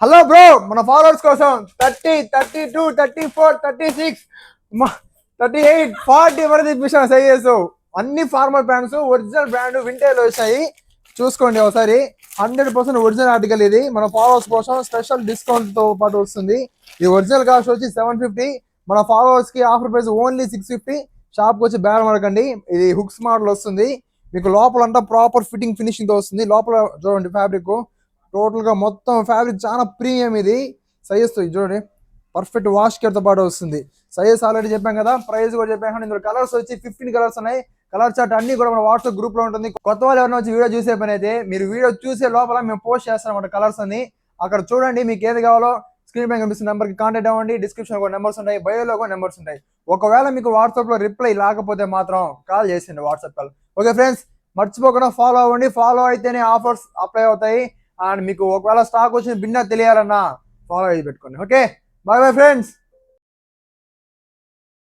Hello bro, మన followers కోసం 30, 32, 34, 36, 38, 40 వరకు తెప్పించాను సైజెస్. అన్ని formal brands, original brand vintage లో వచ్చాయి. చూసుకోండి ఒకసారి. 100% ఒరిజినల్ ఆర్టికల్ ఇది. మన ఫాలోవర్స్ కోసం స్పెషల్ డిస్కౌంట్ తో పాటు వస్తుంది. ఈ ఒరిజినల్ కాస్ట్ వచ్చి 750. మన ఫాలోవర్స్ కి ఆఫర్ ప్రైస్ ఓన్లీ 650. షాప్ కి వచ్చి బేరం అడగండి. ఇది హుక్స్ మోడల్ వస్తుంది. మీకు లోపల అంతా ప్రాపర్ ఫిట్టింగ్ ఫినిషింగ్ తో వస్తుంది. లోపల చూడండి ఫ్యాబ్రిక్ టోటల్ గా మొత్తం ఫ్యాబ్రిక్ చాలా ప్రీమియం. ఇది సైజెస్ చూడండి, పర్ఫెక్ట్ వాష్ కేర్ తో పాటు వస్తుంది. సైజెస్ ఆల్రెడీ చెప్పాం కదా, ప్రైస్ కూడా చెప్పాం. ఇందులో కలర్స్ వచ్చి 15 కలర్స్ ఉన్నాయి. కలర్ చార్ట్ అన్ని కూడా మన వాట్సాప్ గ్రూప్ లో ఉంటుంది. కొత్త వాళ్ళు ఎవరైనా వచ్చి వీడియో చూసే పని అయితే మీరు వీడియో చూసే లోపల మేము పోస్ట్ చేస్తాం అన్నమాట కలర్స్ అన్ని. అక్కడ చూడండి, మీకు ఏది కావాలో స్క్రీన్ పై కనిపిస్తున్న నెంబర్ కి కాంటాక్ట్ అవ్వండి. డిస్క్రిప్షన్ కూడా నెంబర్స్ ఉంటాయి, బయోలో కూడా నెంబర్స్ ఉంటాయి. ఒకవేళ మీకు వాట్సాప్ లో రిప్లై రాకపోతే మాత్రం కాల్ చేసిండి, వాట్సాప్ కాల్. ఓకే ఫ్రెండ్స్, మర్చిపోకుండా ఫాలో అవ్వండి. ఫాలో అయితేనే ఆఫర్స్ అప్లై అవుతాయి. అండ్ మీకు ఒకవేళ స్టాక్ వచ్చిన బిన్నా తెలియాలన్నా ఫాలో అయ్యి పెట్టుకోండి. Okay, bye bye friends.